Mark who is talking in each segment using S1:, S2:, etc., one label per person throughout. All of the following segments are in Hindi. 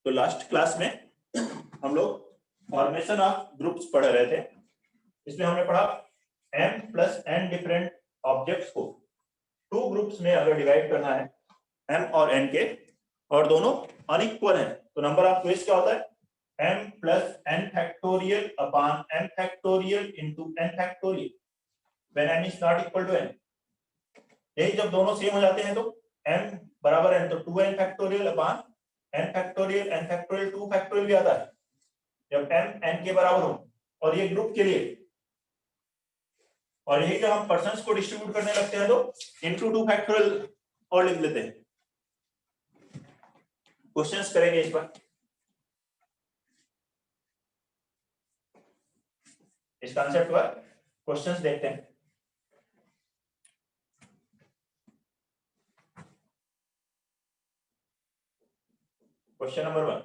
S1: तो लास्ट क्लास में हम लोग फॉर्मेशन ऑफ ग्रुप्स पढ़ रहे थे। इसमें हमने पढ़ा m plus n different objects को टू ग्रुप्स में अगर डिवाइड करना है m और n के, और दोनों अनइक्वल हैं, तो नंबर ऑफ वेज क्या होता है m plus n factorial upon m factorial into n factorial when m is not equal to n। यही जब दोनों सेम हो जाते हैं तो m बराबर n, तो 2n factorial upon n factorial 2 factorial भी आता है जब m n के बराबर हो, और ये ग्रुप के लिए। और यही जब हम पर्संस को डिस्ट्रीब्यूट करने लगते हैं तो इनटू 2 फैक्टोरियल और लिख लेते हैं। क्वेश्चंस करेंगे इस पर। इस कॉन्सेप्ट पर क्वेश्चंस देखते हैं। क्वेश्चन नंबर 1,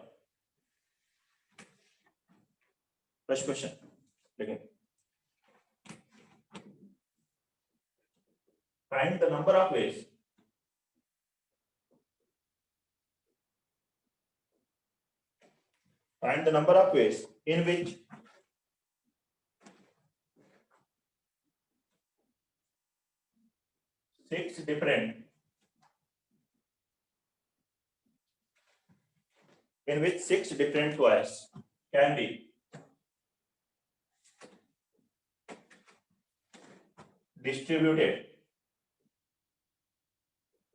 S1: फर्स्ट क्वेश्चन देखें। Find the number of ways in which six different toys can be distributed.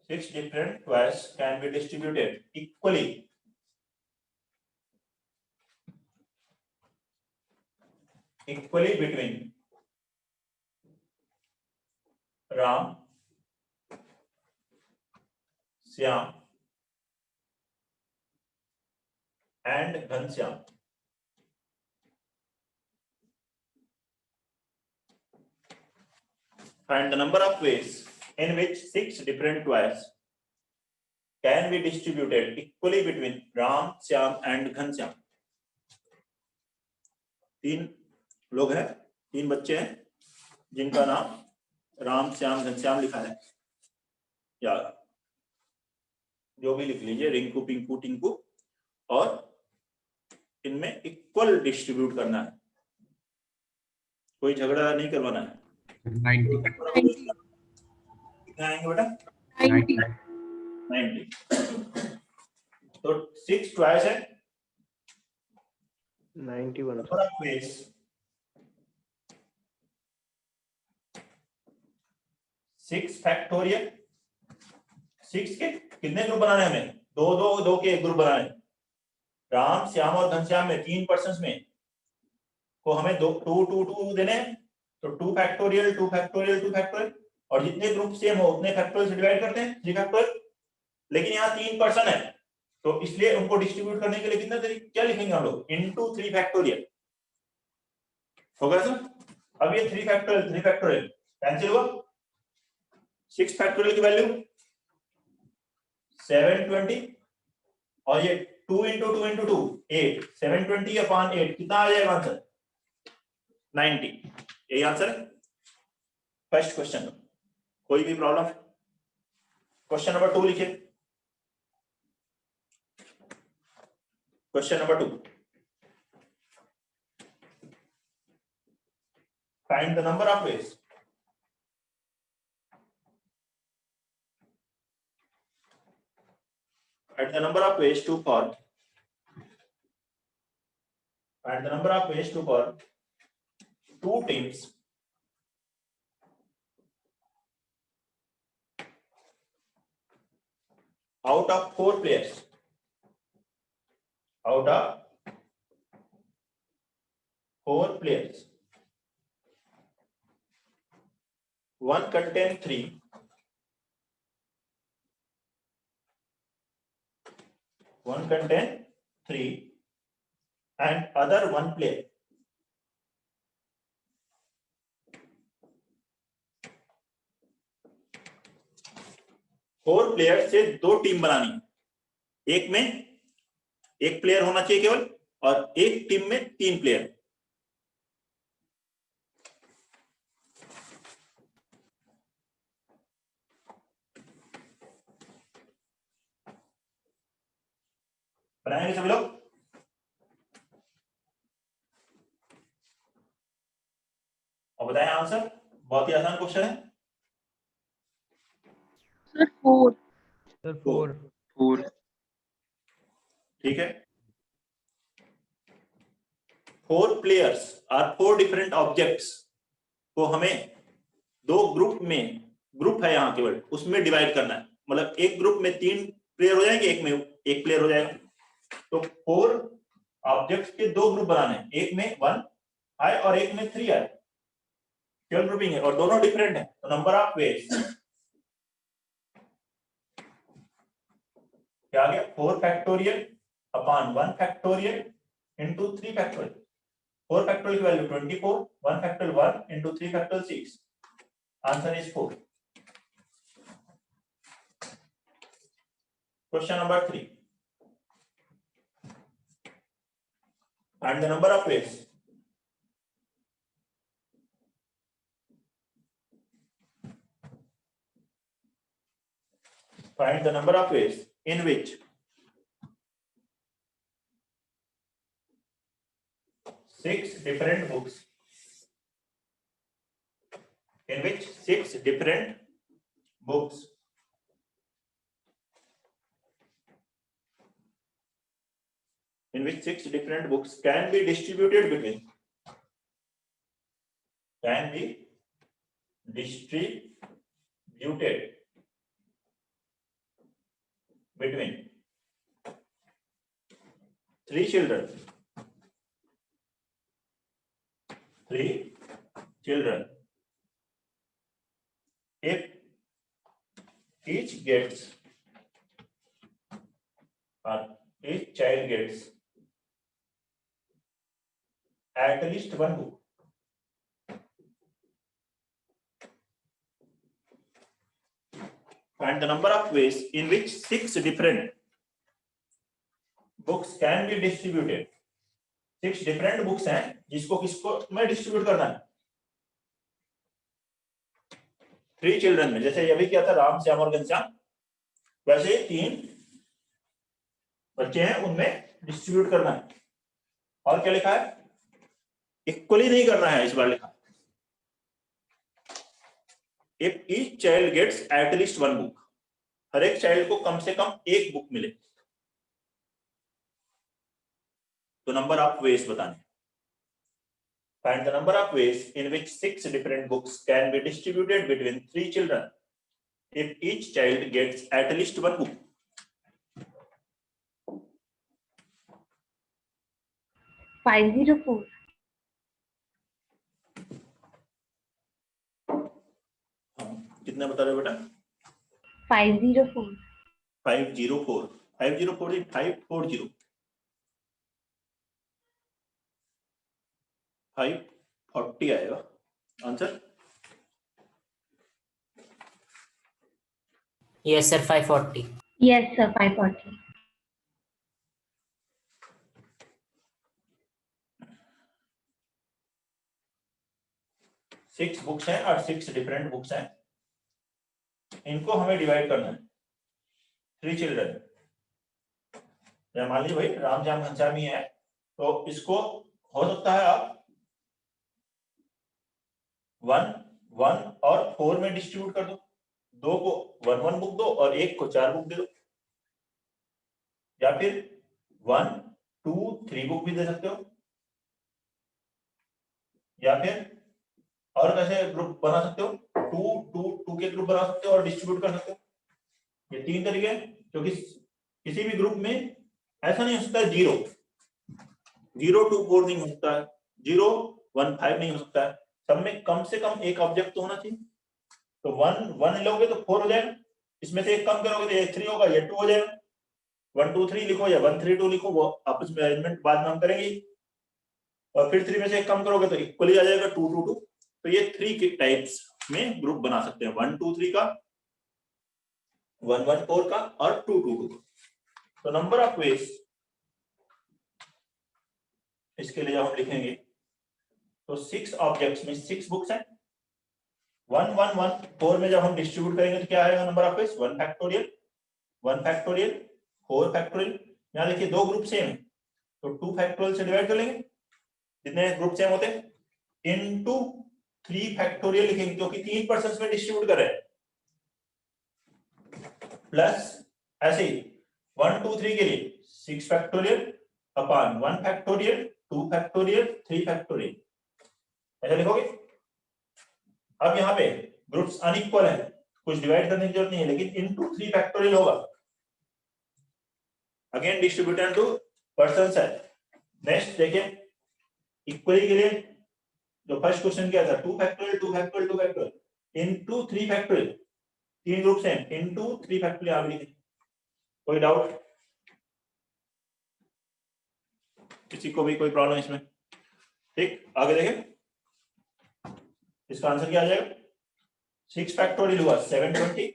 S1: 6 different toys can be distributed equally between Ram, Shyam and Ghanshyam. Find the number of ways in which 6 different toys can be distributed equally between Ram, Shyam and Ghanshyam. 3 लोग हैं, 3 बच्चे हैं जिनका नाम राम, श्याम, घनश्याम लिखा है, या जो भी लिख लीजिए, रिंकू, पिंकू, टिंकू, और इनमें इक्वल डिस्ट्रीब्यूट करना है, कोई झगड़ा नहीं करवाना है।
S2: 90
S1: कितना आएंगे बेटा? 90। तो 6 ट्वाइस है 91। 6 फैक्टोरियल, 6 के कितने ग्रुप बनाने हमें? दो के ग्रुप बनाने। राम, श्याम और घनश्याम में 3 पर्सन्स में को हमें 2 देने हैं, तो 2 फैक्टोरियल 2 फैक्टोरियल 2 फैक्टोरियल, और जितने ग्रुप सेम हो उतने फैक्टोरियल से डिवाइड करते हैं 3 फैक्टोरियल। लेकिन यहाँ 3 पर्सन है तो इसलिए उनको डिस्ट्रीब्यूट करने के लिए कितना तरीका क्या लिखेंगे हम लोग? इनटू 3 फैक्टोरियल होगा सर। अब ये 3 फैक्टोरियल कैंसिल हुआ। 6 फैक्टोरियल की वैल्यू 720, और ये 2 इंटू 2 इंटू 2 8, 720 अपॉन 8 कितना आ जाएगा आंसर? 90। यही आंसर है फर्स्ट क्वेश्चन। कोई भी प्रॉब्लम है? क्वेश्चन नंबर 2 लिखिए। Question number 2, find the number of veg and the number of ways to form two teams out of 4 players. One contain 3, and other 1 player. Four player से 2 टीम बनानी, एक में 1 प्लेयर होना चाहिए केवल, और एक टीम में 3 प्लेयर। बनाएंगे सभी लोग? और बताएं आंसर, बहुत ही आसान क्वेश्चन है।
S2: सर 4।
S3: सर 4।
S2: 4।
S1: ठीक है, 4 players और 4 डिफरेंट ऑब्जेक्ट्स को हमें दो ग्रुप में, ग्रुप है यहाँ केवल, उसमें डिवाइड करना है। मतलब एक ग्रुप में 3 प्लेयर हो जाएंगे, एक में 1 प्लेयर हो जाएगा। तो 4 ऑब्जेक्ट्स के 2 ग्रुप बनाने हैं, एक में 1 है और एक में 3 है। केवल ग्रुपिंग है और दोनों डिफरेंट है। तो नंबर ऑफ वेज क्या आ गया? 4 factorial upon 1 factorial into 3 factorial. 4 factorial की value 24, 1 factorial 1 into 3 factorial 6। Answer is 4। Question number 3, find the number of ways. Find the number of ways in which 6 different books, in which 6 different books can be distributed between, three children. If each child gets at least one book, find the number of ways in which 6 different books can be distributed. 6 different books हैं जिसको किसको में डिस्ट्रीब्यूट करना है। 3 चिल्ड्रन में, जैसे अभी क्या था, राम श्याम और घनश्याम, वैसे 3 बच्चे हैं, उनमें डिस्ट्रीब्यूट करना है। और क्या लिखा है? इक्वली नहीं करना है, इस बार लिखा if each child gets at least one book, हर एक चाइल्ड को कम से कम एक बुक मिले। तो नंबर ऑफ वेज बताने। Find the number of ways in which 6 different books can be distributed between 3 children if each child gets at least one book.
S2: 504।
S1: कितना बता रहे हो बेटा?
S2: 504।
S1: 504 504 540 540 आएगा answer.
S4: Yes sir 540।
S2: Yes sir 540।
S1: 6 books हैं और 6 डिफरेंट बुक्स हैं, इनको हमें डिवाइड करना है। 3 चिल्ड्रन, मान लीजिए भाई राम श्याम घनश्याम ही है, तो इसको हो सकता है आप 1 1 और 4 में डिस्ट्रीब्यूट कर दो। 2 को 1 1 बुक दो और 1 को 4 बुक दे दो, या फिर 1 2 3 बुक भी दे सकते हो, या फिर और कैसे ग्रुप बना सकते हो, 2 2 2 के ग्रुप बना सकते हो और डिस्ट्रीब्यूट कर सकते हो। ये 3 तरीके हैं, क्योंकि किसी भी ग्रुप में ऐसा नहीं हो सकता 0 0 2 4 नहीं हो सकता है, 0 1 5 नहीं हो सकता है। सब में कम से कम एक ऑब्जेक्ट तो होना चाहिए। तो 1 1 लोगे तो 4 हो जाएगा, इसमें से एक कम करोगे तो ये 3 होगा, ये 2 हो जाएगा। 1 2 3 लिखो या 1 3 2 लिखो, वो आपस में अरेंजमेंट बाद में हम करेंगे। और फिर 3 में से एक कम करोगे तो इक्वली आ जाएगा 2 2 2। तो ये 3 के टाइप्स में ग्रुप बना सकते हैं, 1 2 3 का, 1 1 4 का और 2 2 2 का। तो नंबर ऑफ वेज इसके लिए हम लिखेंगे, तो 6 ऑब्जेक्ट्स में 6 बुक्स हैं, 1 1 1 4 में जब हम डिस्ट्रीब्यूट करेंगे तो क्या आएगा number of veg? 1 factorial 1 factorial 4 factorial यहाँ देखिए दो ग्रुप सेम है तो 2 फैक्टोरियल से डिवाइड कर लेंगे, जितने ग्रुप सेम होते हैं, इनटू 3 फैक्टोरियल लिखेंगे क्योंकि 3 पर्सन में डिस्ट्रीब्यूट कर रहे हैं, प्लस ऐसे ही 1 2 3 के लिए 6 factorial upon 1 factorial 2 factorial 3 factorial, ऐसा लिखोगे। अब यहाँ पे ग्रुप्स अनइक्वल है, कुछ डिवाइड करने की जरूरत नहीं है, लेकिन इनटू 3 फैक्टोरियल होगा, अगेन डिस्ट्रीब्यूटेड टू पर्संस है। नेक्स्ट देखिए इक्वली के लिए जो फर्स्ट क्वेश्चन किया था 2 factorial 2 factorial 2 factorial into 3 factorial, तीन ग्रुप सेम इनटू 3 फैक्टोरियल यहाँ लिखे। कोई डाउट, किसी को भी कोई प्रॉब्लम इसमें? ठीक, आगे देखें, इसका आंसर क्या आ जाएगा? 6 फैक्टोरियल हुआ 720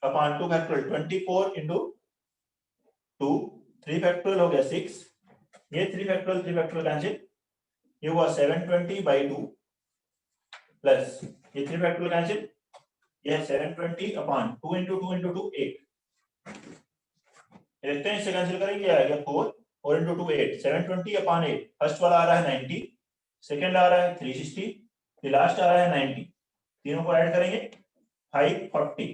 S1: अपॉन 2 फैक्टोरियल 24 इंटू 2, 3 फैक्टोरियल हो गया 6, ये 3 फैक्टोरियल कैंसिल, ये हुआ 720 बाई 2 प्लस ये 3 फैक्टोरियल कैंसिल, ये 720 अपॉन 2 इंटू 2 इंटू 2 8, देखते हैं इससे कैंसिल करेंगे, आ गया 4 4 इंटू 2 8, 720 अपॉन 8, फर्स्ट वाला आ रहा है 90, सेकंड आ रहा है 360, फिर लास्ट आ रहा है 90, तीनों को ऐड करेंगे 540,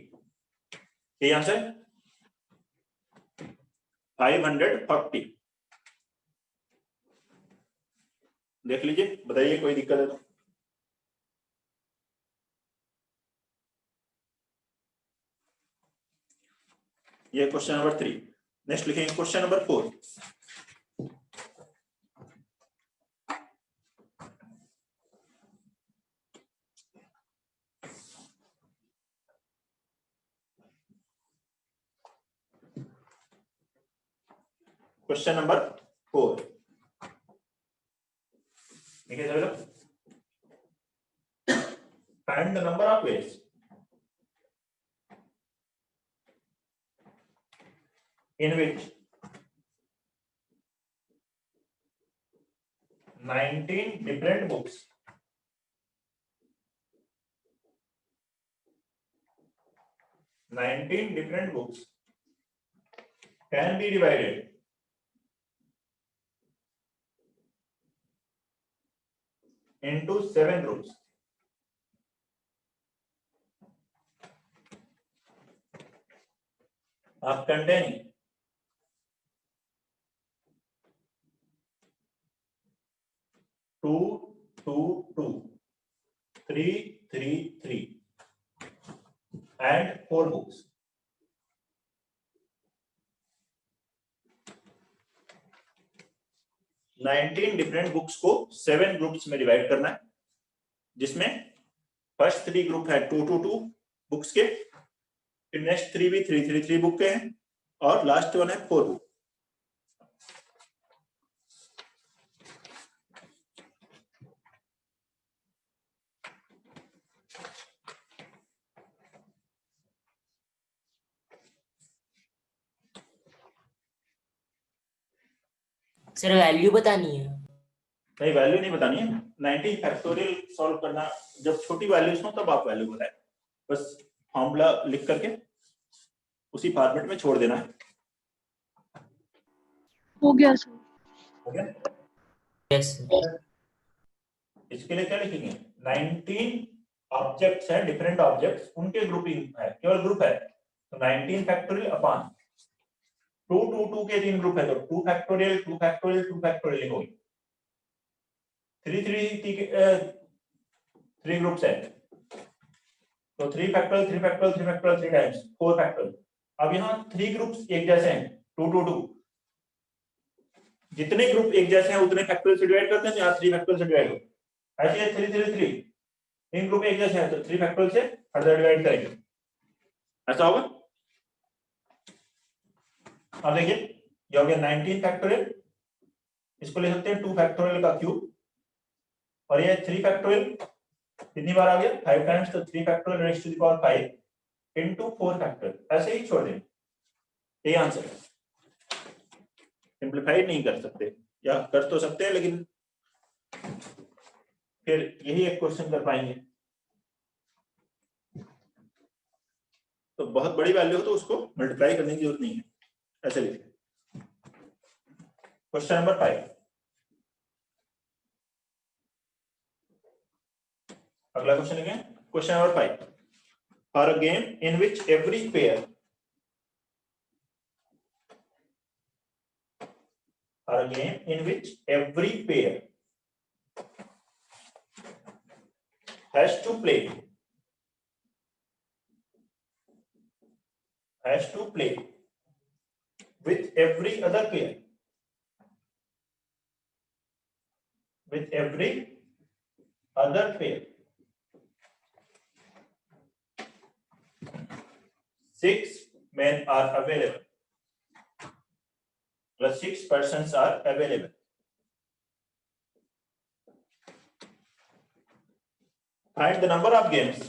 S1: ये आंसर 540। देख लीजिए, बताइए कोई दिक्कत है तो। ये क्वेश्चन नंबर 3। नेक्स्ट लिखेंगे क्वेश्चन नंबर 4। क्वेश्चन नंबर 4 देखिए चलो, find the number of ways in which 19 different books can be divided into 7 groups. Of containing 2 2 2 3 3 3 and 4 books. Nineteen different books को 7 ग्रुप्स में डिवाइड करना है, जिसमें फर्स्ट 3 ग्रुप है 2 2 2 बुक्स के, फिर नेक्स्ट 3 भी 3 3 3 बुक के हैं, और लास्ट वन है 4 बुक।
S3: सर वैल्यू बतानी है?
S1: नहीं, वैल्यू नहीं बतानी है, 90 फैक्टोरियल सॉल्व करना, जब छोटी वैल्यूज हो तब आप वैल्यू बताएं, बस फॉर्मूला लिख करके उसी फॉर्मेट में छोड़ देना है।
S2: हो गया सर।
S1: हो गया?
S3: Yes sir.
S1: इसके लिए क्या लिखेंगे? 19 ऑब्जेक्ट्स हैं, डिफरेंट ऑब्जेक्ट्स, उनके ग्रुपिंग है, केवल ग्रुप है, तो 19 फैक्टोरियल अपॉन 2 2 2 के 3 ग्रुप है, तो 2 फैक्टोरियल 2 फैक्टोरियल 2 फैक्टोरियल लिखोगे। 3 ग्रुप्स है, तो 3 factorial 3 factorial 3 factorial 3 times 4 factorial. अब यहाँ 3 ग्रुप्स एक जैसे हैं 2 2 2, जितने ग्रुप एक जैसे हैं उतने फैक्टोरियल से डिवाइड करते हैं, यहाँ 3 फैक्टोरियल से डिवाइड हो, ऐसे 3 3 3 3 ग्रुप एक जैसे हैं तो 3 फैक्टोरियल से फर्दर डिवाइड करेंगे, ऐसा होगा। अब देखिए ये हो गया 19 फैक्टोरियल, इसको ले सकते हैं 2 फैक्टोरियल का क्यूब, और ये 3 फैक्टोरियल कितनी बार आ गया 5 टाइम्स, तो 3 factorial raise to the power 5 into 4 factorial, ऐसे ही छोड़ देंगे, ये आंसर है। सिंपलीफाई नहीं कर सकते, या कर तो सकते हैं लेकिन फिर यही एक क्वेश्चन कर पाएंगे, तो बहुत बड़ी वैल्यू हो तो उसको मल्टीप्लाई करने की जरूरत नहीं है, ऐसे लिखिए। क्वेश्चन नंबर 5, अगला क्वेश्चन है question number 5, for a game in which every pair has to play with every other pair 6 men are available, plus 6 persons are available. Find the number of games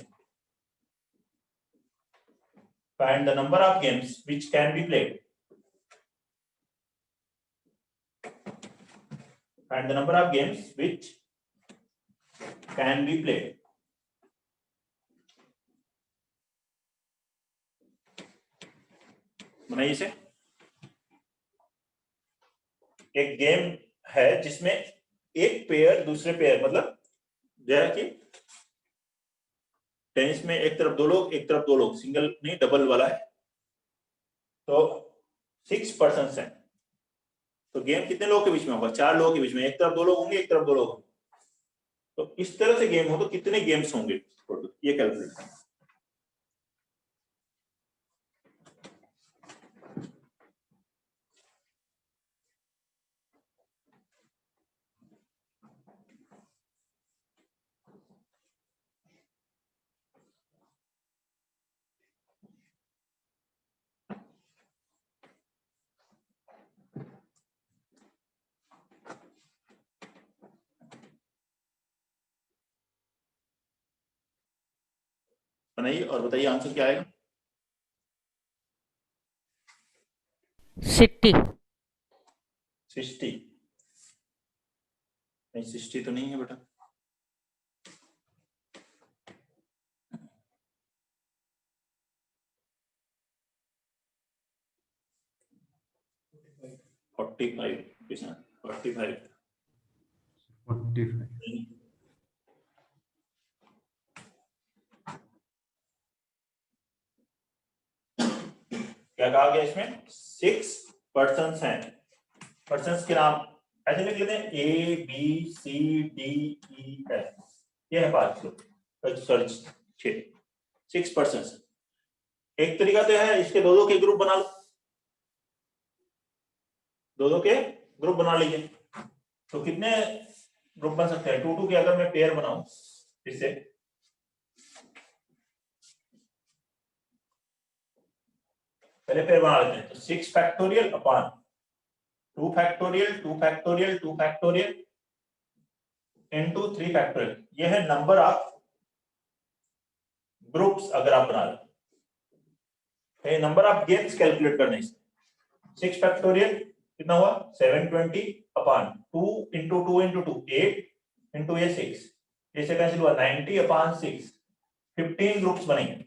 S1: which can be played. Find the number of games which can be played. बनाइए इसे। एक गेम है जिसमें एक पेयर दूसरे पेयर, मतलब जैसा कि टेनिस में एक तरफ 2 लोग एक तरफ 2 लोग, सिंगल नहीं डबल वाला है, तो 6 पर्सन्स हैं, तो गेम कितने लोगों के बीच में होगा? 4 लोगों के बीच में, एक तरफ 2 लोग होंगे एक तरफ 2 लोग होंगे, तो इस तरह से गेम हो तो कितने गेम्स होंगे ये कैलकुलेट करना। बनाइए और बताइए आंसर क्या आएगा।
S3: 60
S1: 60 नहीं, 60 तो नहीं है बेटा। फोर्टी फाइव क्या कहा गया इसमें? 6 पर्सन्स हैं, पर्सन्स के नाम ऐसे लिख लेते हैं A B C D E F, ये है 5 लोग, सॉरी 6 पर्सन्स। एक तरीका तो है इसके दो के ग्रुप बना लो, दो के ग्रुप बना लीजिए, तो कितने ग्रुप बन सकते हैं? 2 के अगर मैं पेयर बनाऊं इससे, पहले पेयर बना लेते हैं, तो 6 factorial upon 2 factorial 2 factorial 2 factorial into 3 factorial, ये है नंबर ऑफ ग्रुप्स अगर आप बना रहे। नंबर ऑफ गेम्स कैलकुलेट करने से 6 फैक्टोरियल कितना हुआ? 720 अपॉन 2 इंटू 2 इंटू 2 8 इंटू ये 6, जैसे कैंसिल हुआ 90 अपॉन 6, 15 ग्रुप्स बनेंगे।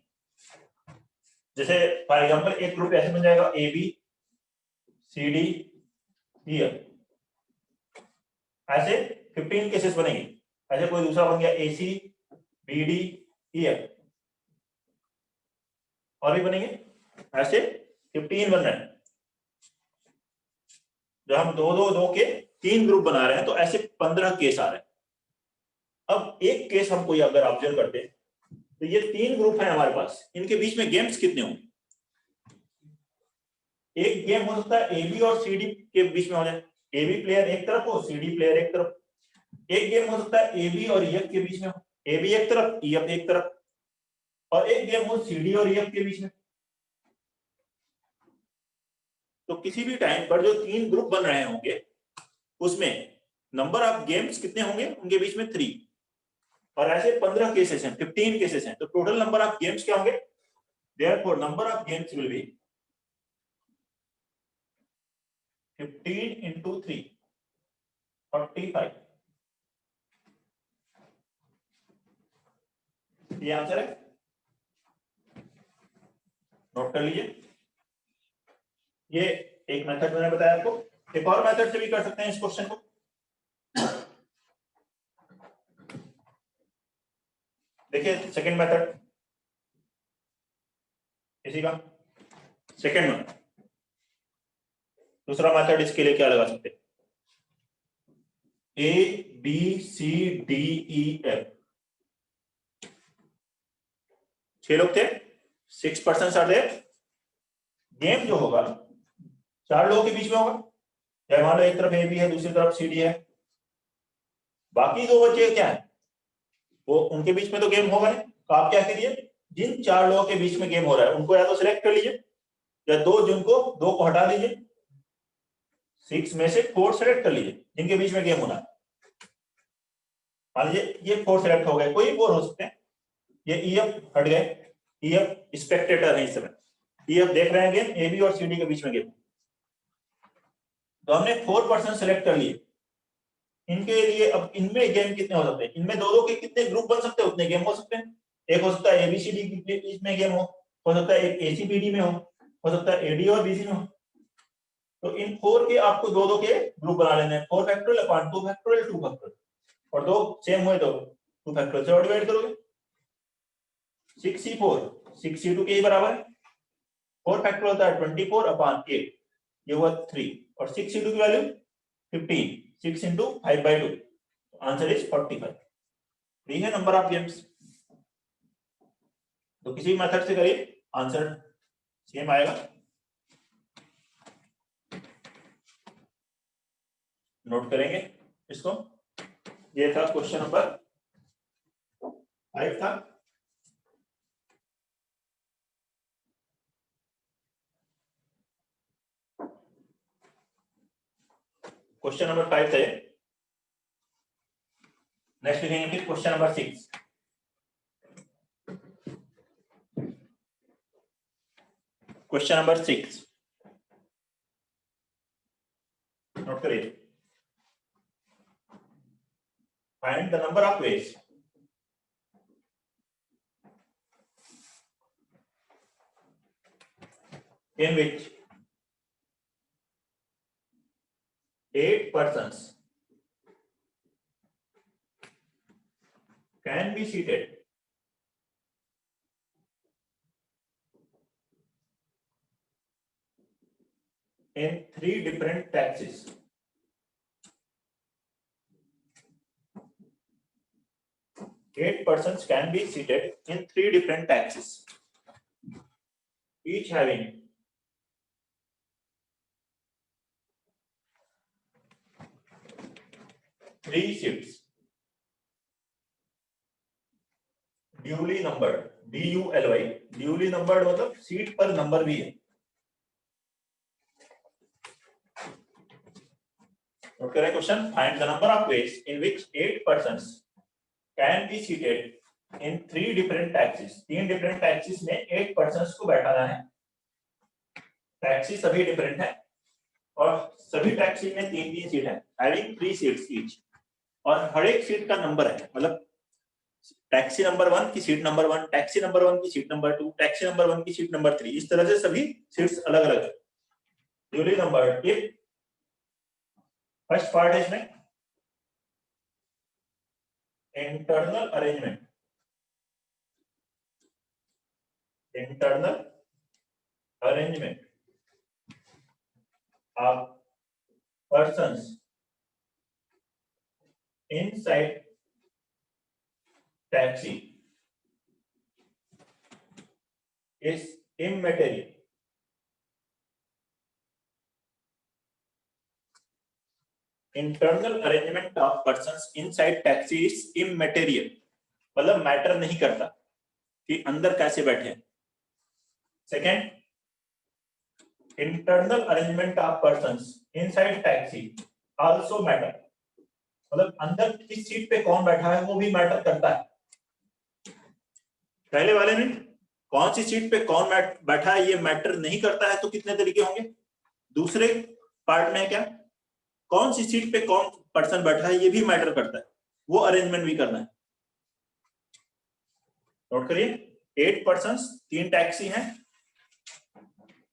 S1: जैसे फॉर एग्जांपल एक ग्रुप ऐसे बन जाएगा A B C D E F, ऐसे 15 केसेस बनेंगे। ऐसे कोई दूसरा बन गया A C B D E F, और भी बनेंगे, ऐसे 15 बन रहे हैं। जब हम 2 के 3 ग्रुप बना रहे हैं तो ऐसे 15 केस आ रहे हैं। अब एक केस हम कोई अगर ऑब्जर्व करते हैं तो ये 3 ग्रुप हैं हमारे पास, इनके बीच में गेम्स कितने होंगे? एक गेम हो सकता है ए बी और सी डी के बीच में हो जाए, ए बी प्लेयर एक तरफ हो सी डी प्लेयर एक तरफ। एक गेम हो सकता है ए बी और ई एफ के बीच में हो, ए बी एक तरफ ई एफ एक तरफ, और एक गेम हो सी डी और ई एफ के बीच में। तो किसी भी टाइम पर जो 3 ग्रुप बन रहे होंगे उसमें नंबर ऑफ गेम्स कितने होंगे? उनके बीच में 3, और ऐसे 15 केसेस हैं, 15 केसेस हैं, तो टोटल नंबर ऑफ गेम्स क्या होंगे? Therefore number of games will be 15 into 3 45, ये आंसर है, नोट कर लीजिए। ये एक मेथड मैंने बताया आपको, एक और मेथड से भी कर सकते हैं इस क्वेश्चन को। देखिए सेकंड मेथड, इसी का सेकंड में दूसरा मेथड इसके लिए क्या लगा सकते हैं, A B C D E F, 6 लोग थे, 6 पर्सन आर देयर। गेम जो होगा 4 लोगों के बीच में होगा, या मान लो एक तरफ ए बी है दूसरी तरफ सी डी है, बाकी 2 बच्चे क्या है वो उनके बीच में तो गेम होगा नहीं। तो आप क्या करिए, जिन 4 लोगों के बीच में गेम हो रहा है उनको या तो सिलेक्ट कर लीजिए, या 2 को हटा दीजिए, 6 में से 4 सेलेक्ट कर लीजिए जिनके बीच में गेम होना है। मान लीजिए ये 4 सेलेक्ट हो गए, कोई 4 हो सकते हैं, ये EF हट गए, EF स्पेक्टेटर है इस समय, EF देख रहे हैं गेम, ए बी और सी डी के बीच में गेम। तो हमने 4 पर्सन सेलेक्ट कर लिए, इनके लिए अब इनमें गेम कितने हो सकते हैं, इनमें 2-2 के कितने ग्रुप बन सकते हैं उतने गेम हो सकते हैं। एक हो सकता है एबीसीडी के बीच में गेम हो सकता है एक एसीबीडी में हो सकता है एडी और बीसी में हो। तो इन 4 के आपको 2-2 के ग्रुप बना लेने हैं, 4 फैक्टोरियल अपॉन 2 फैक्टोरियल 2 फैक्टोरियल, और 2 सेम हुए तो 2 फैक्टोरियल से डिवाइड करोगे। 6c4 6c2 के ही बराबर है, 4 फैक्टोरियल होता है 24 अपॉन 8, ये हुआ 3, और 6c2 की वैल्यू 15, 6 into 5/2, आंसर इज 45। ये है नंबर ऑफ गेम्स। तो किसी मेथड से करिए आंसर सेम आएगा। नोट करेंगे इसको। ये था क्वेश्चन नंबर 5 था। क्वेश्चन नंबर 5 था। नेक्स्ट लिखेंगे फिर question number 6। Question number 6 note करिए। Find the number of ways in which 8 persons can be seated in 3 different taxis. 8 persons can be seated in 3 different taxis, each having 3 seats, duly numbered, DULY, duly numbered मतलब सीट पर नंबर भी है। नोट करें question, find the number of ways in which 8 persons can be seated in 3 different taxis. 3 different taxis में 8 persons को बैठाना है। टैक्सी सभी डिफरेंट है और सभी टैक्सी में 3-3 सीट है, having 3 seats each, और हर एक सीट का नंबर है, मतलब टैक्सी नंबर 1 की सीट नंबर 1, टैक्सी नंबर 1 की सीट नंबर 2, टैक्सी नंबर 1 की सीट नंबर 3, इस तरह से सभी सीट्स अलग अलग है। Duly numbered. If first part है इसमें internal arrangement, internal arrangement of persons inside taxi is immaterial. Internal arrangement of persons inside taxi is immaterial, मतलब मैटर नहीं करता कि अंदर कैसे बैठे हैं। Second, internal arrangement of persons inside taxi also matter, मतलब अंदर किस सीट पे कौन बैठा है वो भी मैटर करता है। पहले वाले में कौन सी सीट पे कौन बैठा है ये मैटर नहीं करता है, तो कितने तरीके होंगे। दूसरे पार्ट में क्या, कौन सी सीट पे कौन पर्सन बैठा है ये भी मैटर करता है, वो अरेंजमेंट भी करना है। नोट करिए, 8 पर्सन्स, 3 टैक्सी हैं,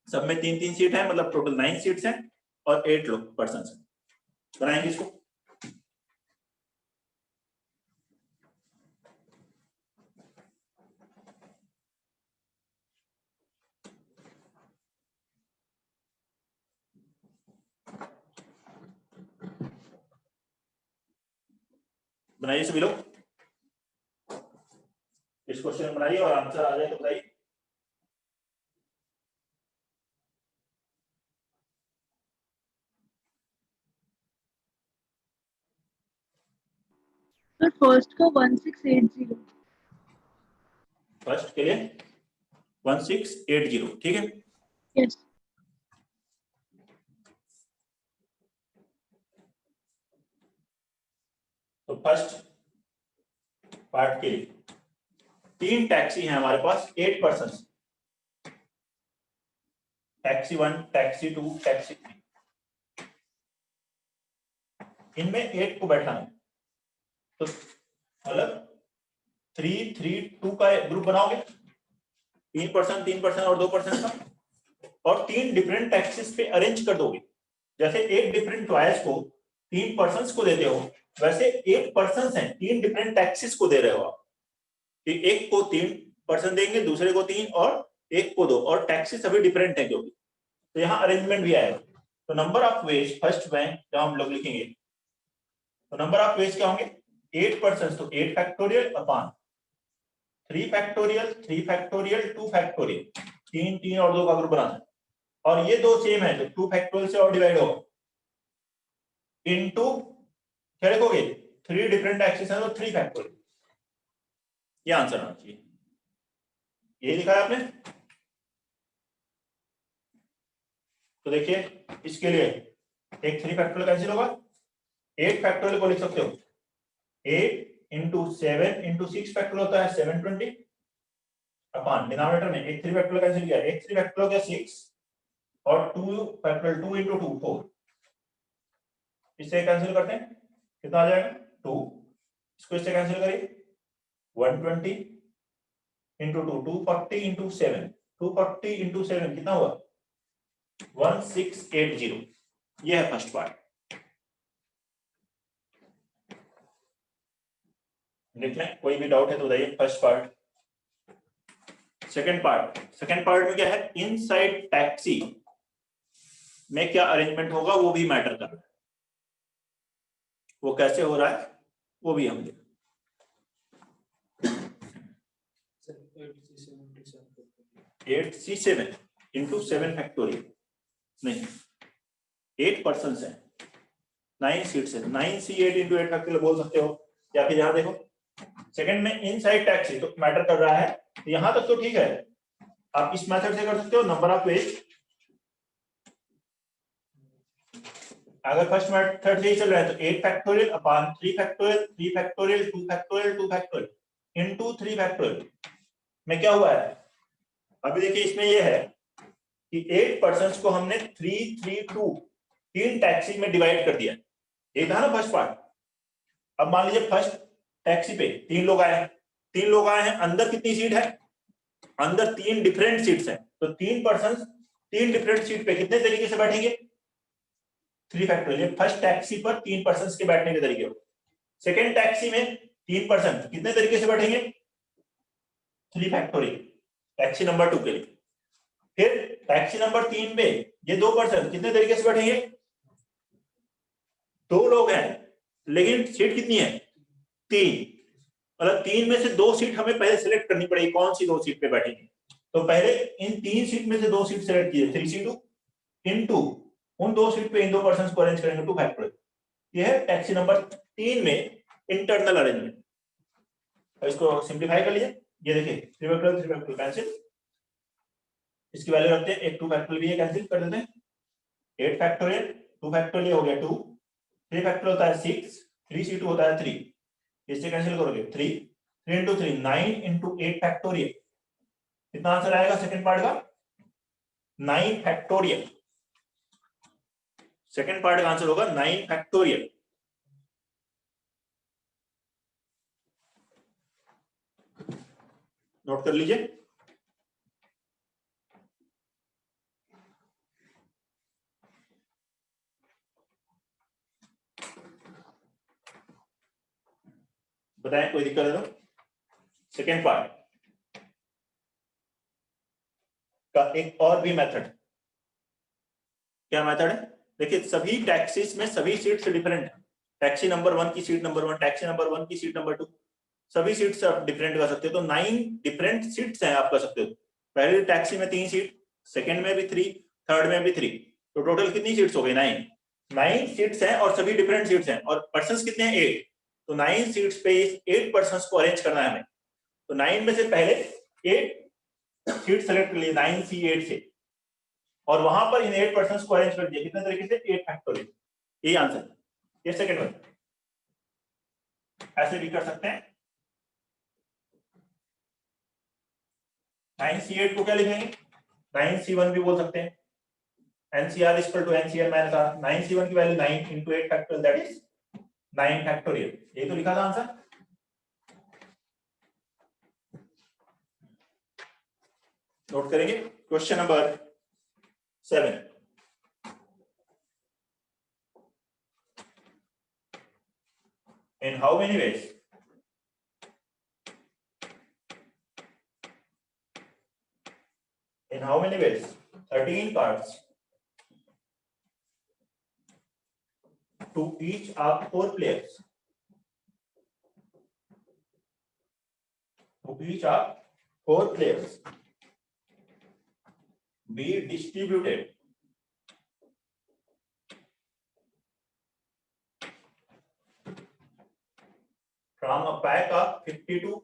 S1: सब में 3-3 सीट है, मतलब टोटल 9 सीट्स हैं, और 8 लोग पर्सन है। बनाएंगे इसको। बनाइए सभी लोग, इस क्वेश्चन बनाइए और आंसर आ जाए तो बताइए।
S4: सर फर्स्ट को 1680।
S1: फर्स्ट के लिए 1680, ठीक है।
S4: यस।
S1: तो फर्स्ट पार्ट के लिए 3 टैक्सी हैं हमारे पास, 8 पर्सन। टैक्सी 1, टैक्सी 2, टैक्सी 3, इनमें 8 को बैठा है। तो मतलब 3, 3, 2 का ग्रुप बनाओगे, 3 पर्सन और 2 पर्सन का, और 3 डिफरेंट टैक्सीज पे अरेंज कर दोगे। जैसे एक डिफरेंट चॉइस को 3 पर्सन को देते हो, वैसे 8 पर्सन हैं, 3 डिफरेंट टैक्सीज को दे रहे हो आप। कि एक को 3 पर्सन देंगे, दूसरे को 3 और एक को 2, और टैक्सी सभी डिफरेंट है क्योंकि, तो यहाँ अरेंजमेंट भी आएगा। तो नंबर ऑफ वेज फर्स्ट में जब हम लोग लिखेंगे तो नंबर ऑफ वेज क्या होंगे, 8 पर्सन, तो 8 factorial upon 3 factorial, 3 factorial, 2 factorial, 3, 3 और 2 का ग्रुप बनाना है। और ये दो सेम है तो 2 फैक्टोरियल से और डिवाइड होगा इनटू, क्या लिखोगे, 3 डिफरेंट एक्सिस है तो 3 फैक्टोरियल। ये आंसर आना चाहिए। ये लिखा है आपने। तो देखिए इसके लिए एक 3 फैक्टोरियल कैंसिल होगा, 8 फैक्टोरियल को लिख सकते हो 8 इंटू 7 इंटू 6 फैक्टोरियल होता है 720 अपॉन डिनोमिनेटर में एक 3 फैक्टोरियल कैंसिल किया, एक 3 फैक्टोरियल हो गया 6 और 2 फैक्टोरियल 2 इंटू 2 4, इससे कैंसिल करते हैं कितना आ जाएगा 2, इसको इससे कैंसिल करिए 120 इंटू 2, 240 इंटू 7, 240 इंटू 7 कितना हुआ 1680। ये है फर्स्ट पार्ट। देख लें, कोई भी डाउट है तो बताइए। First part. Second part, second part में क्या है, इनसाइड टैक्सी में क्या अरेंजमेंट होगा वो भी मैटर कर रहा है, वो कैसे हो रहा है वो भी हम देखें। 8C7 इंटू 7 फैक्टोरियल, नहीं 8 पर्सन है, 9 सीट्स है, 9C8 इंटू 8 फैक्टोरियल बोल सकते हो। या फिर यहाँ देखो सेकंड में इनसाइड टैक्सी तो मैटर कर रहा है, यहां तक तो ठीक है, आप इस मेथड से कर सकते हो। नंबर ऑफ वेज, अगर फर्स्ट मेथड से ही चल रहा है तो 8 factorial upon 3 factorial, 3 factorial, 2 factorial, 2 factorial into 3 factorial में क्या हुआ है। अभी देखिए इसमें ये है कि 8 पर्सन को हमने 3, 3, 2 3 टैक्सी में डिवाइड कर दिया। ये था ना फर्स्ट पार्ट। अब मान लीजिए फर्स्ट टैक्सी पे 3 लोग आए हैं, 3 लोग आए हैं, अंदर कितनी सीट है, अंदर 3 डिफरेंट सीट्स हैं, तो 3 पर्सन 3 डिफरेंट सीट पे कितने तरीके से बैठेंगे 3 फैक्टोरियल। फर्स्ट टैक्सी पर 3 पर्सन के बैठने के तरीके हो। सेकेंड टैक्सी में 3 पर्सन कितने तरीके से बैठेंगे 3 फैक्टोरियल टैक्सी नंबर 2 के लिए। फिर टैक्सी नंबर 3 पे ये 2 पर्सन कितने तरीके से बैठेंगे, 2 लोग हैं लेकिन सीट कितनी है 3, मतलब 3 में से 2 सीट हमें पहले सिलेक्ट करनी पड़ेगी, कौन सी 2 सीट पे बैठेंगे। तो पहले इन 3 सीट में से 2 सीट सिलेक्ट कीजिए 3C2 इनटू उन 2 सीट पे इन 2 पर्सन को अरेंज करेंगे 2 फैक्टोरियल। ये है टैक्सी नंबर 3 में इंटरनल अरेंजमेंट। इसको सिंप्लीफाई कर लीजिए, ये देखिए 3 फैक्टोरियल कैंसिल, इसकी वैल्यू रखते हैं, एक 2 फैक्टोरियल भी है कैंसिल कर देते हैं, 8 फैक्टोरियल 2 फैक्टोरियल हो गया 2, 3 फैक्टोरियल होता है 6, 3C2 होता है 3, इससे कैंसिल करोगे 3, 3 इंटू 3 9 इंटू 8 फैक्टोरियल। कितना आंसर आएगा सेकंड पार्ट का 9 फैक्टोरियल। सेकंड पार्ट का आंसर होगा 9 फैक्टोरियल। नोट कर लीजिए। बताएं कोई दिक्कत है तो। सेकेंड पार्ट का एक और भी मेथड, क्या मेथड है? देखिए सभी टैक्सीज में सभी सीट्स डिफरेंट है। टैक्सी नंबर 1 की सीट नंबर 1, टैक्सी नंबर 1 की सीट नंबर 2, सभी सीट्स आप डिफरेंट कर सकते हो। तो 9 डिफरेंट सीट्स हैं आप कर सकते हो। पहली टैक्सी में 3 सीट, सेकंड में भी 3, थर्ड में भी 3, तो टोटल कितनी सीट्स हो गई? 9 सीट्स हैं और सभी डिफरेंट सीट्स हैं और पर्सन्स कितने हैं? 8। तो 9 सीट्स पे 8 पर्सन्स को अरेंज करना है हमें। तो 9 में से पहले 8 सीट सेलेक्ट कर लिए 9C8 से और वहां पर इन 8 पर्सन्स को अरेंज कर दिया। कितने तरीके से? 8 फैक्टोरियल। ये आंसर है। ये सेकंड वन। ऐसे भी कर सकते हैं। 9C8 को क्या लिखेंगे? 9C1 भी बोल सकते हैं। NCR is equal to NCR minus R। 9C1 की value 9 into 8 factorial, that is 9 factorial. ये तो लिखा था आंसर। नोट करेंगे। Question number 7। In how many ways in how many ways 13 cards to each of 4 players be distributed from a pack of 52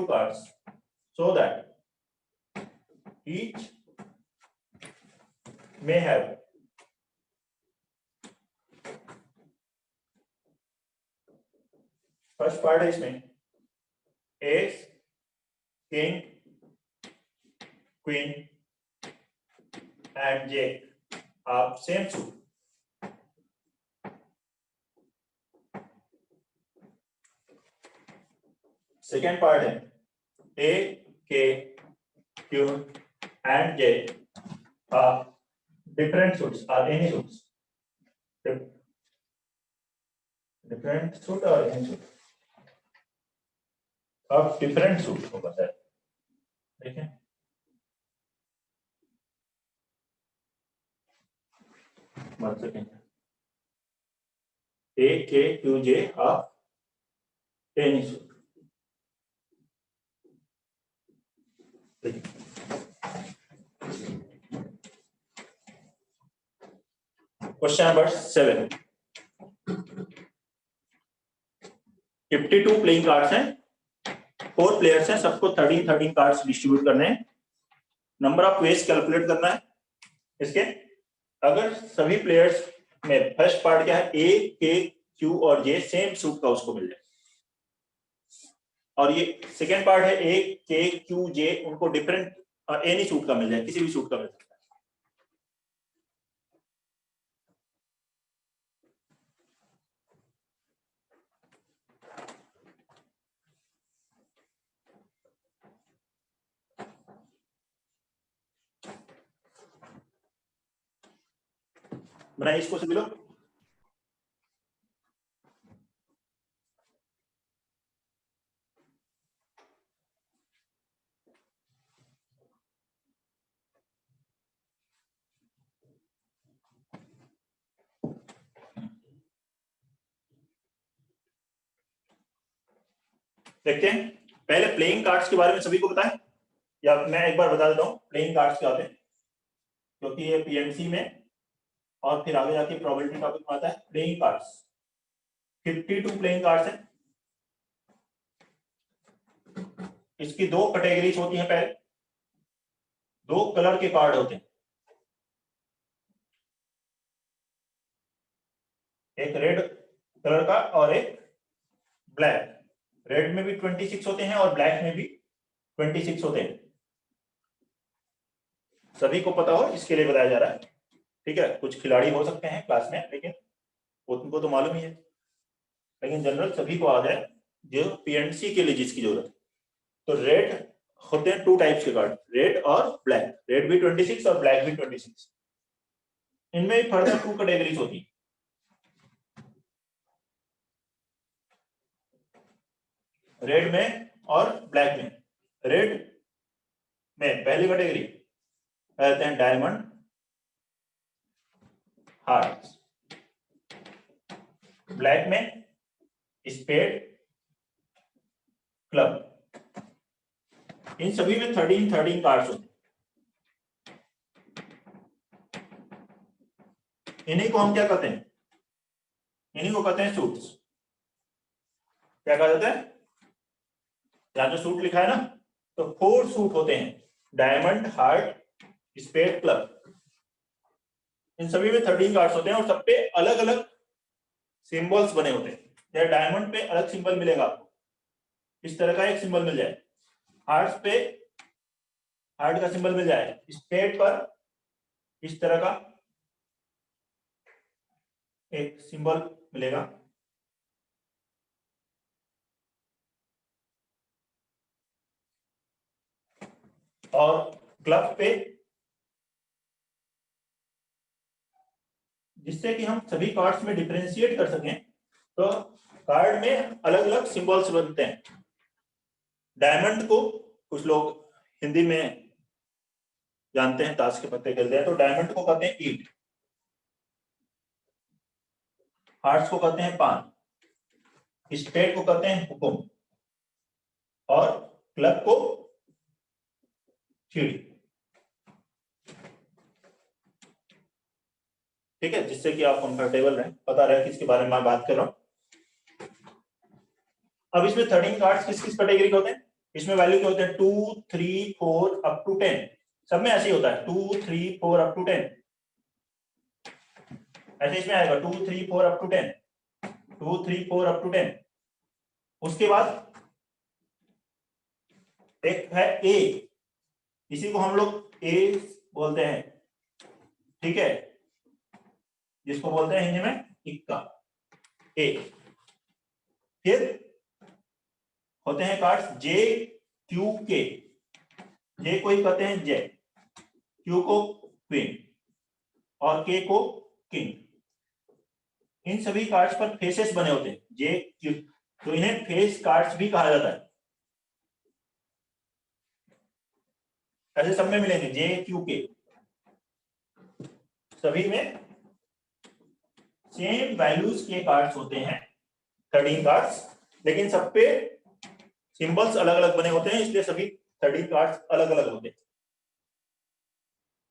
S1: cards so that each may have first part है इसमें ace, king, queen and jack of same suit. Second part है A, K, Q and J of different suits और एनी सूट्स। डिफरेंट सूट और any suit of different suit होगा सर। देखें one second. A, K, Q, J of any suit. Question number 7। 52 playing cards हैं, 4 प्लेयर्स हैं, सबको 13 कार्ड्स डिस्ट्रीब्यूट करने हैं। नंबर ऑफ वेज कैलकुलेट करना है इसके। अगर सभी प्लेयर्स में फर्स्ट पार्ट क्या है, ए, के, क्यू और जे सेम सूट का उसको मिल जाए, और ये सेकेंड पार्ट है ए, के, क्यू, जे उनको डिफरेंट एनी सूट का मिल जाए, किसी भी सूट का मिल सकता है। बनाइए इसको सभी लोग। देखते हैं पहले प्लेइंग कार्ड्स के बारे में सभी को पता है, या मैं एक बार बता देता हूँ प्लेइंग कार्ड्स क्या होते हैं, क्योंकि ये पीएमसी में और फिर आगे जाके प्रोबेबिलिटी टॉपिक में आता है। प्लेइंग कार्ड्स 52 प्लेइंग कार्ड्स हैं। इसकी 2 कैटेगरीज होती हैं। पहले 2 कलर के कार्ड होते हैं, एक रेड कलर का और एक ब्लैक। रेड में भी 26 होते हैं और ब्लैक में भी 26 होते हैं। सभी को पता हो इसके लिए बताया जा रहा है, ठीक है। कुछ खिलाड़ी हो सकते हैं क्लास में, लेकिन वो तुमको तो मालूम ही है, लेकिन जनरल सभी को आ जाए जो पीएनसी के लिए जिसकी जरूरत है। तो रेड होते हैं 2 टाइप्स के कार्ड, रेड और ब्लैक। रेड भी 26 और ब्लैक भी 26। इनमें फर्दर 2 कैटेगरीज होती है। रेड में और ब्लैक में। रेड में पहली कैटेगरी रहते हैं डायमंड, हार्ट, ब्लैक में स्पेड, क्लब। इन सभी में 13 कार्ड्स होते हैं। इन्हीं को हम क्या कहते हैं? इन्हीं को कहते हैं सूट्स। क्या कहा जाता है? यहां जो सूट लिखा है ना, तो 4 सूट होते हैं, डायमंड, हार्ट, स्पेड, क्लब। इन सभी में 13 कार्ड्स होते हैं और सब पे अलग अलग सिंबल्स बने होते हैं। जैसे डायमंड पे अलग सिंबल मिलेगा आपको, इस तरह का एक सिंबल मिल जाए। हार्ट पे हार्ट का सिंबल मिल जाए। स्पेड पर इस तरह का एक सिंबल मिलेगा। और क्लब पे, जिससे कि हम सभी कार्ड्स में डिफरेंशिएट कर सकें, तो कार्ड में अलग अलग सिंबल्स बनते हैं। डायमंड को कुछ लोग हिंदी में जानते हैं, ताश के पत्ते खेलते हैं, तो डायमंड को कहते हैं ईट, हार्ट्स को कहते हैं पान, स्पेड को कहते हैं हुकुम और क्लब को चिड़ी। ठीक है, जिससे कि आप कंफर्टेबल रहें, पता रहे किसके बारे में मैं बात कर रहा हूं। अब इसमें 13 कार्ड्स किस किस कैटेगरी के होते हैं? इसमें वैल्यू के होते हैं 2, 3, 4 अप टू 10। सब में ऐसे ही होता है 2, 3, 4 अप टू 10। ऐसे इसमें आएगा 2, 3, 4 अप टू 10, 2, 3, 4 अप टू 10। उसके बाद एक है ए, इसी को हम लोग ए बोलते हैं। ठीक है, जिसको बोलते हैं हिंदी में इक्का, ए। फिर होते हैं कार्ड्स जे, क्यू, के। जे को ही कहते हैं जय, क्यू को क्वीन और के को किंग। इन सभी कार्ड्स पर फेसेस बने होते हैं, जे, क्यू, तो इन्हें फेस कार्ड्स भी कहा जाता है। ऐसे सब में मिलेंगे जे, क्यू, के, सभी में सेम वैल्यूज के कार्ड्स होते हैं, 13 कार्ड्स, लेकिन सब पे सिंबल्स अलग अलग बने होते हैं, इसलिए सभी 13 कार्ड्स अलग अलग होते हैं।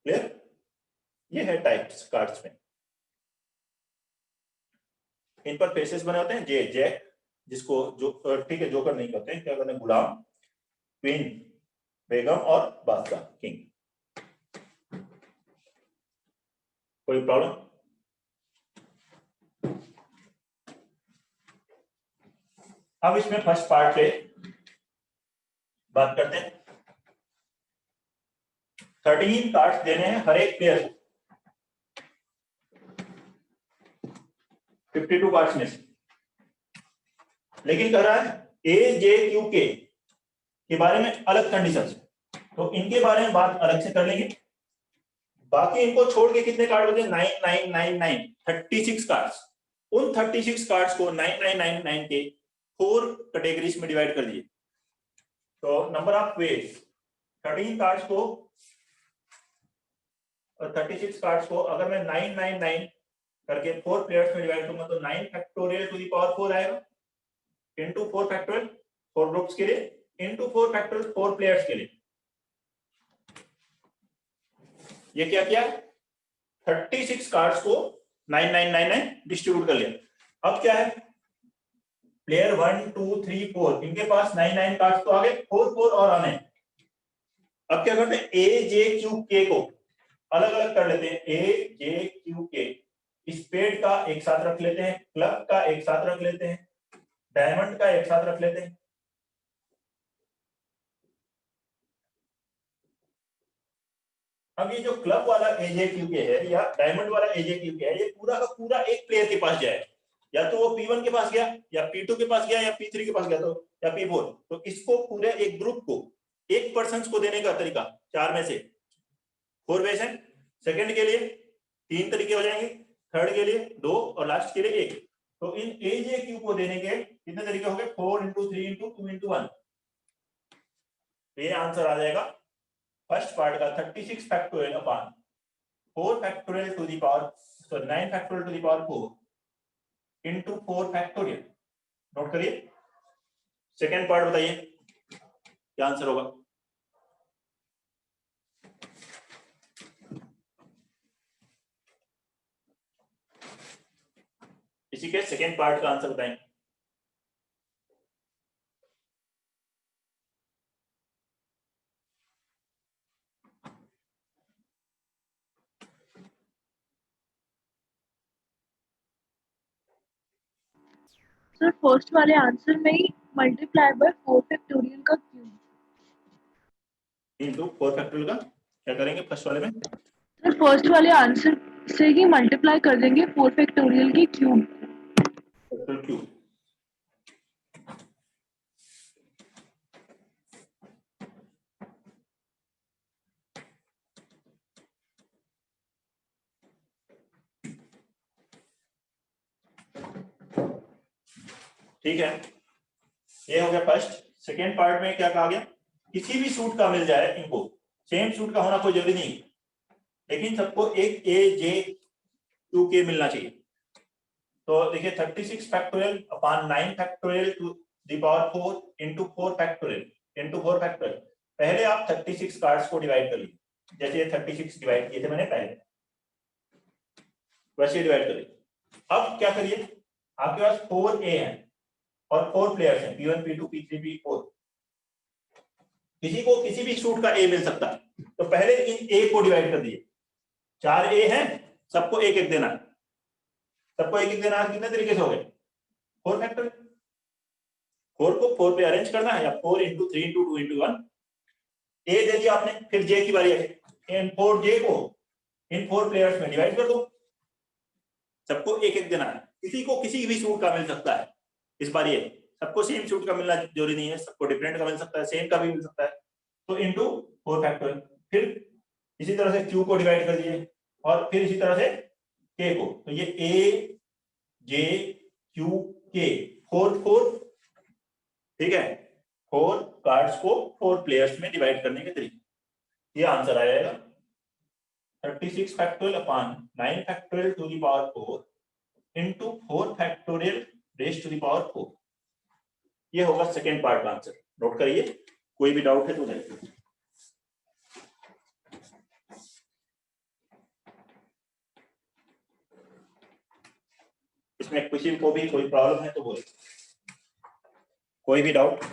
S1: क्लियर? ये है टाइप्स कार्ड्स में। इन पर फेसेस बने होते हैं, जे, जैक, जिसको जो ठीक है जोकर नहीं कहते हैं, क्या कहते हैं? गुलाम, क्वीन, बेगम और बादशाह, किंग। कोई प्रॉब्लम? अब इसमें फर्स्ट पार्ट पे बात करते हैं। 13 कार्ड्स देने हैं हर एक प्लेयर को, 52 कार्ड्स में से। लेकिन कह रहा है ए, जे, क्यू, के बारे में अलग कंडीशन है, तो इनके बारे में बात अलग से कर लेंगे। बाकी इनको छोड़ के कितने कार्ड होते हैं? 9, 9, 9, 9, 36 कार्ड्स। उन 36 कार्ड्स को 9, 9, 9, 9 के 4 कैटेगरीज में डिवाइड कर दिए। तो नंबर ऑफ वेज 13 कार्ड्स को, 36 कार्ड्स को अगर मैं 9, 9, 9 करके 4 प्लेयर्स में डिवाइड करूंगा तो 9 फैक्टोरियल टू द पावर 4 आएगा, इनटू 4 फैक्टोरियल 4 ग्रुप्स के लिए, इनटू 4 फैक्टोरियल 4 प्लेयर्स के लिए। ये क्या किया? 36 कार्ड्स को 9, 9, 9, 9 डिस्ट्रीब्यूट कर लिया। अब क्या है? प्लेयर 1, 2, 3, 4 इनके पास 9, 9 कार्ड्स तो आ गए, 4, 4 और आने। अब क्या करते हैं? ए, जे, क्यू, के को अलग अलग कर लेते हैं। ए, जे, क्यू, के। स्पेड का एक साथ रख लेते हैं, क्लब का एक साथ रख लेते हैं, डायमंड का एक साथ रख लेते हैं। अब ये जो क्लब वाला AJQK है या डायमंड वाला AJQK है, ये पूरा का पूरा एक प्लेयर के पास जाए, या तो वो P1 के पास गया, या P2 के पास गया, या P3 के पास गया, तो या P4। तो इसको पूरे एक ग्रुप को, एक पर्सन को देने का तरीका 4 में से 4 वेज है। सेकंड के लिए 3 तरीके हो जाएंगे, थर्ड के लिए 2 और लास्ट के लिए 1। तो इन AJQ को देने के कितने तरीके हो गए 4 into 3 into 2 into 1। तो ये आंसर आ जाएगा फर्स्ट पार्ट का 36 factorial upon 4 factorial to the power 9 factorial to the power 4 into 4 factorial. Note करिए। सेकेंड पार्ट बताइए क्या आंसर होगा। इसी के सेकेंड पार्ट का आंसर बताएं।
S4: सर फर्स्ट वाले आंसर में ही मल्टीप्लाई बाय 4 फैक्टोरियल का क्यूब।
S1: इनटू 4 फैक्टोरियल का क्या करेंगे फर्स्ट वाले में?
S4: सर फर्स्ट वाले आंसर से ही मल्टीप्लाई कर देंगे 4 फैक्टोरियल के क्यूब।
S1: क्यूब। ठीक है, ये हो गया फर्स्ट। सेकेंड पार्ट में क्या कहा गया, किसी भी सूट का मिल जाए इनको, सेम सूट का होना कोई जरूरी नहीं, लेकिन सबको एक ए जे टू के मिलना चाहिए। तो देखिए 36 factorial upon 9 factorial to the power 4 into 4 factorial into 4 factorial. पहले आप 36 कार्ड्स को डिवाइड कर लीजिए, जैसे ये 36 डिवाइड किए थे मैंने पहले, वैसे डिवाइड कर लीजिए। अब क्या करिए, आपके पास 4 ए है और 4 प्लेयर्स हैं, P1 P2 P3 P4। किसी को किसी भी सूट का ए मिल सकता है, तो पहले इन ए को डिवाइड कर दिए। 4 ए हैं, सबको एक एक देना है, सबको एक एक देना है। कितने तरीके से हो गए 4 फैक्टर। 4 को 4 पे अरेंज करना है, या 4 into 3 into 2 into 1। ए दे दिया आपने, फिर जे की बारी है, इन 4 जे को इन 4 प्लेयर्स में डिवाइड कर दो, सबको एक एक देना है। किसी को किसी भी सूट का मिल सकता है, इस बार ये सबको सेम सूट का मिलना जरूरी नहीं है, सबको डिफरेंट का मिल सकता है, सेम का भी मिल सकता है। तो इनटू 4 फैक्टोरियल। फिर इसी तरह से क्यू को डिवाइड कर दीजिए, और फिर इसी तरह से के को। तो ये ए जे क्यू के 4 ठीक है, 4 कार्ड्स को 4 प्लेयर्स में डिवाइड करने के तरीके। ये आंसर आ जाएगा 36 factorial upon 9 factorial to the power 4 into 4 factorial raise to the power 4। ये होगा सेकेंड पार्ट का आंसर। नोट करिए, कोई भी डाउट है तो बताइए। इसमें किसी को भी कोई प्रॉब्लम है तो बोले, कोई भी डाउट।